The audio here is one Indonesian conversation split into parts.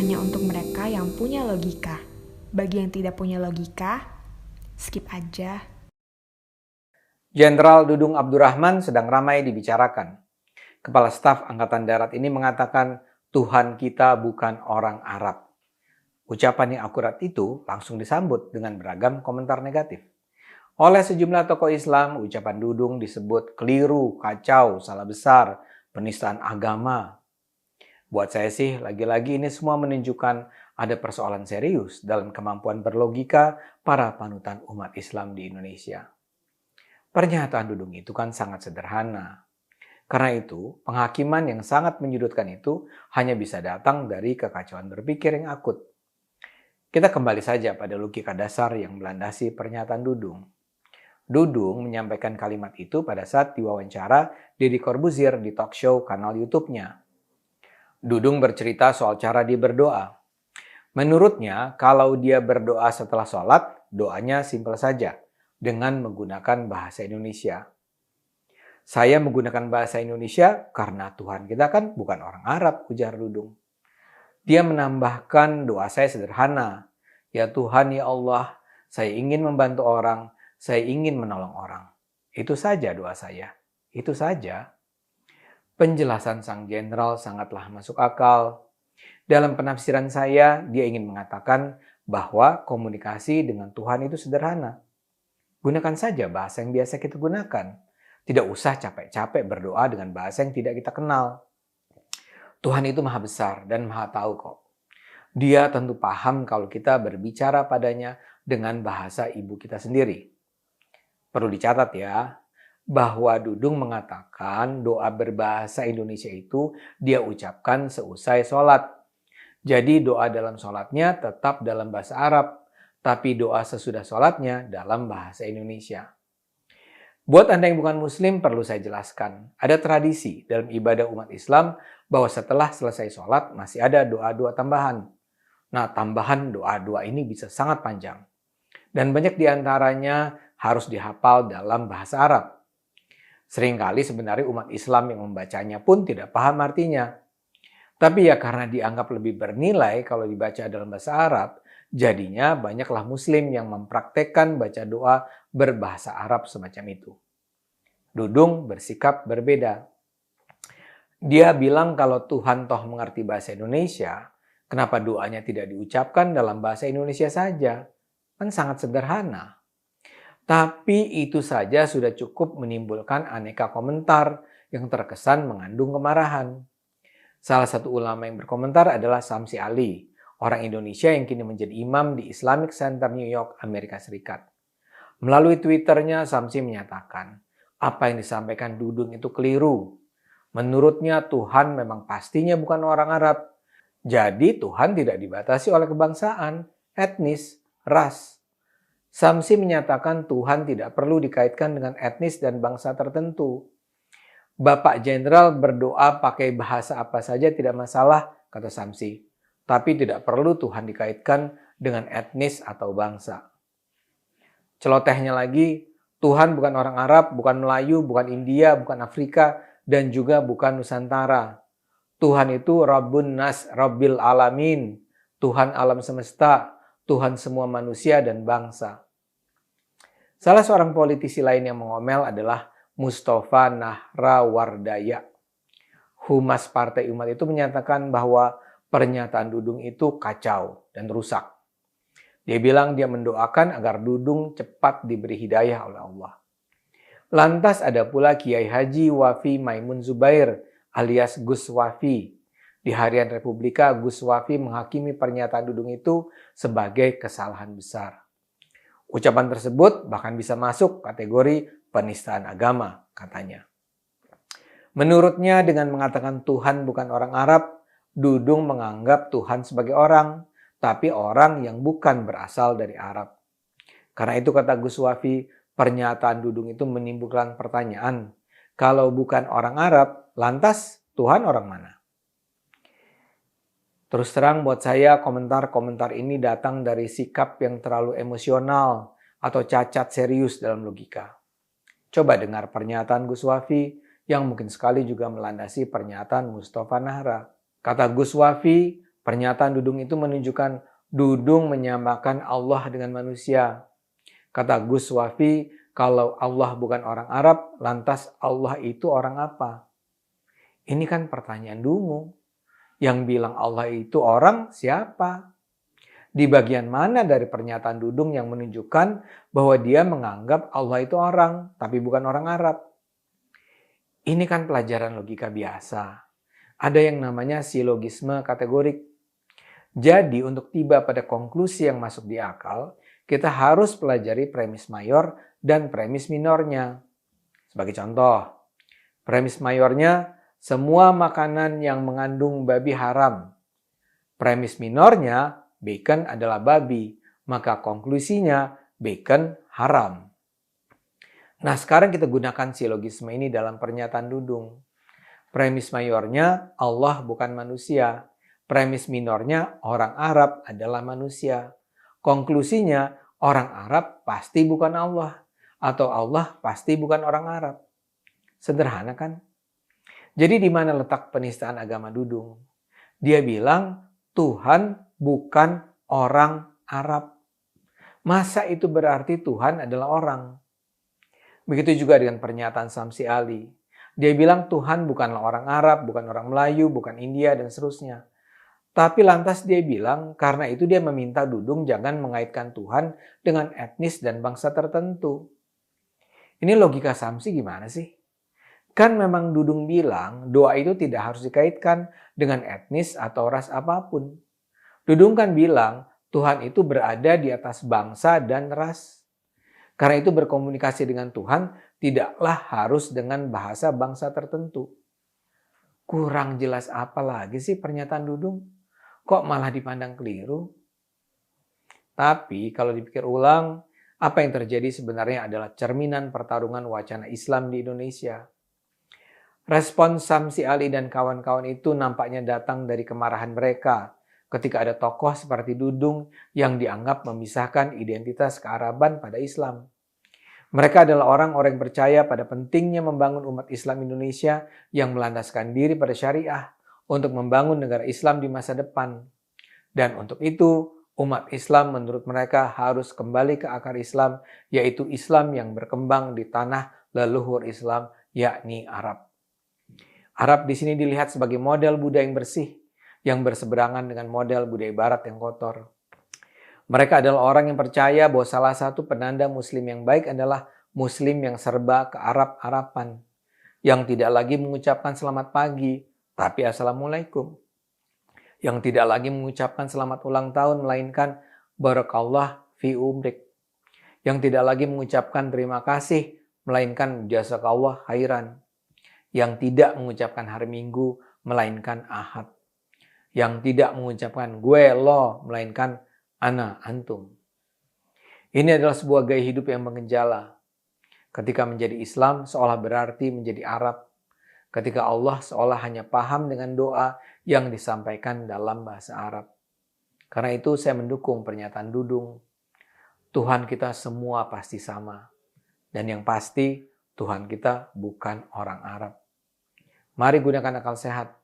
hanya untuk mereka yang punya logika. Bagi yang tidak punya logika, skip aja. Jenderal Dudung Abdurrahman sedang ramai dibicarakan. Kepala Staf Angkatan Darat ini mengatakan, Tuhan kita bukan orang Arab. Ucapan yang akurat itu langsung disambut dengan beragam komentar negatif. Oleh sejumlah tokoh Islam, ucapan Dudung disebut keliru, kacau, salah besar, penistaan agama. Buat saya sih, lagi-lagi ini semua menunjukkan ada persoalan serius dalam kemampuan berlogika para panutan umat Islam di Indonesia. Pernyataan Dudung itu kan sangat sederhana. Karena itu, penghakiman yang sangat menyudutkan itu hanya bisa datang dari kekacauan berpikir yang akut. Kita kembali saja pada logika dasar yang melandasi pernyataan Dudung. Dudung menyampaikan kalimat itu pada saat diwawancara Deddy Corbuzier di talk show kanal YouTube-nya. Dudung bercerita soal cara dia berdoa. Menurutnya, kalau dia berdoa setelah sholat, doanya simpel saja, dengan menggunakan bahasa Indonesia. Saya menggunakan bahasa Indonesia karena Tuhan kita kan bukan orang Arab, ujar Dudung. Dia menambahkan doa saya sederhana. Ya Tuhan, ya Allah, saya ingin membantu orang, saya ingin menolong orang. Itu saja doa saya. Itu saja. Penjelasan sang jenderal sangatlah masuk akal. Dalam penafsiran saya, dia ingin mengatakan bahwa komunikasi dengan Tuhan itu sederhana. Gunakan saja bahasa yang biasa kita gunakan. Tidak usah capek-capek berdoa dengan bahasa yang tidak kita kenal. Tuhan itu maha besar dan maha tahu kok. Dia tentu paham kalau kita berbicara padanya dengan bahasa ibu kita sendiri. Perlu dicatat ya, bahwa Dudung mengatakan doa berbahasa Indonesia itu dia ucapkan seusai sholat. Jadi doa dalam sholatnya tetap dalam bahasa Arab, tapi doa sesudah sholatnya dalam bahasa Indonesia. Buat Anda yang bukan Muslim, perlu saya jelaskan. Ada tradisi dalam ibadah umat Islam bahwa setelah selesai sholat masih ada doa-doa tambahan. Nah, tambahan doa-doa ini bisa sangat panjang. Dan banyak diantaranya harus dihafal dalam bahasa Arab. Seringkali sebenarnya umat Islam yang membacanya pun tidak paham artinya. Tapi ya karena dianggap lebih bernilai kalau dibaca dalam bahasa Arab, jadinya banyaklah Muslim yang mempraktekkan baca doa berbahasa Arab semacam itu. Dudung bersikap berbeda. Dia bilang kalau Tuhan toh mengerti bahasa Indonesia, kenapa doanya tidak diucapkan dalam bahasa Indonesia saja? Kan sangat sederhana. Tapi itu saja sudah cukup menimbulkan aneka komentar yang terkesan mengandung kemarahan. Salah satu ulama yang berkomentar adalah Samsi Ali, orang Indonesia yang kini menjadi imam di Islamic Center New York, Amerika Serikat. Melalui Twitternya, Samsi menyatakan, apa yang disampaikan Dudung itu keliru. Menurutnya Tuhan memang pastinya bukan orang Arab. Jadi Tuhan tidak dibatasi oleh kebangsaan, etnis, ras. Samsi menyatakan Tuhan tidak perlu dikaitkan dengan etnis dan bangsa tertentu. Bapak Jenderal berdoa pakai bahasa apa saja tidak masalah, kata Samsi. Tapi tidak perlu Tuhan dikaitkan dengan etnis atau bangsa. Celotehnya lagi, Tuhan bukan orang Arab, bukan Melayu, bukan India, bukan Afrika, dan juga bukan Nusantara. Tuhan itu Rabbun Nas, Rabbil Alamin, Tuhan alam semesta, Tuhan semua manusia dan bangsa. Salah seorang politisi lain yang mengomel adalah Mustafa Nahrawardaya. Humas Partai Umat itu menyatakan bahwa pernyataan Dudung itu kacau dan rusak. Dia bilang dia mendoakan agar Dudung cepat diberi hidayah oleh Allah. Lantas ada pula Kiai Haji Wafi Maimun Zubair alias Gus Wafi. Di Harian Republika, Gus Wafi menghakimi pernyataan Dudung itu sebagai kesalahan besar. Ucapan tersebut bahkan bisa masuk kategori penistaan agama, katanya. Menurutnya dengan mengatakan Tuhan bukan orang Arab, Dudung menganggap Tuhan sebagai orang, tapi orang yang bukan berasal dari Arab. Karena itu kata Gus Wafi, pernyataan Dudung itu menimbulkan pertanyaan, kalau bukan orang Arab, lantas Tuhan orang mana? Terus terang buat saya komentar-komentar ini datang dari sikap yang terlalu emosional atau cacat serius dalam logika. Coba dengar pernyataan Gus Wafi yang mungkin sekali juga melandasi pernyataan Mustafa Nahra. Kata Gus Wafi, Pernyataan Dudung itu menunjukkan Dudung menyamakan Allah dengan manusia. Kata Gus Wafi, kalau Allah bukan orang Arab, lantas Allah itu orang apa? Ini kan pertanyaan dungu. Yang bilang Allah itu orang siapa? Di bagian mana dari pernyataan Dudung yang menunjukkan bahwa dia menganggap Allah itu orang, tapi bukan orang Arab? Ini kan pelajaran logika biasa. Ada yang namanya silogisme kategorik. Jadi untuk tiba pada konklusi yang masuk di akal, kita harus pelajari premis mayor dan premis minornya. Sebagai contoh, premis mayornya semua makanan yang mengandung babi haram. Premis minornya bacon adalah babi, maka konklusinya bacon haram. Nah, sekarang kita gunakan silogisme ini dalam pernyataan Dudung. Premis mayornya Allah bukan manusia. Premis minornya orang Arab adalah manusia. Konklusinya orang Arab pasti bukan Allah. Atau Allah pasti bukan orang Arab. Sederhana kan? Jadi di mana letak penistaan agama Dudung? Dia bilang Tuhan bukan orang Arab. Masa itu berarti Tuhan adalah orang? Begitu juga dengan pernyataan Samsi Ali. Dia bilang Tuhan bukanlah orang Arab, bukan orang Melayu, bukan India, dan seterusnya. Tapi lantas dia bilang karena itu dia meminta Dudung jangan mengaitkan Tuhan dengan etnis dan bangsa tertentu. Ini logika Samsi gimana sih? Kan memang Dudung bilang doa itu tidak harus dikaitkan dengan etnis atau ras apapun. Dudung kan bilang Tuhan itu berada di atas bangsa dan ras. Karena itu berkomunikasi dengan Tuhan tidaklah harus dengan bahasa bangsa tertentu. Kurang jelas apa lagi sih pernyataan Dudung? Kok malah dipandang keliru? Tapi kalau dipikir ulang, apa yang terjadi sebenarnya adalah cerminan pertarungan wacana Islam di Indonesia. Respon Samsi Ali dan kawan-kawan itu nampaknya datang dari kemarahan mereka ketika ada tokoh seperti Dudung yang dianggap memisahkan identitas kearaban pada Islam. Mereka adalah orang-orang yang percaya pada pentingnya membangun umat Islam Indonesia yang melandaskan diri pada syariah untuk membangun negara Islam di masa depan. Dan untuk itu, umat Islam menurut mereka harus kembali ke akar Islam, yaitu Islam yang berkembang di tanah leluhur Islam, yakni Arab. Arab di sini dilihat sebagai model budaya yang bersih, yang berseberangan dengan model budaya Barat yang kotor. Mereka adalah orang yang percaya bahwa salah satu penanda Muslim yang baik adalah Muslim yang serba ke Arab-Araban, yang tidak lagi mengucapkan selamat pagi, tapi Assalamualaikum. Yang tidak lagi mengucapkan selamat ulang tahun, melainkan Barakallah fi umrik. Yang tidak lagi mengucapkan terima kasih, melainkan Jazakallah khairan. Yang tidak mengucapkan hari Minggu, melainkan Ahad. Yang tidak mengucapkan gue, lo, melainkan ana, antum. Ini adalah sebuah gaya hidup yang mengejala. Ketika menjadi Islam, seolah berarti menjadi Arab. Ketika Allah seolah hanya paham dengan doa yang disampaikan dalam bahasa Arab. Karena itu saya mendukung pernyataan Dudung. Tuhan kita semua pasti sama. Dan yang pasti Tuhan kita bukan orang Arab. Mari gunakan akal sehat.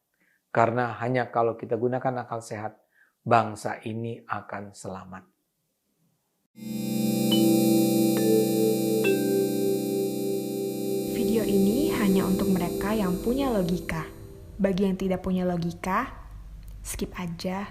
Karena hanya kalau kita gunakan akal sehat, bangsa ini akan selamat. Video ini hanya untuk mereka yang punya logika. Bagi yang tidak punya logika, skip aja.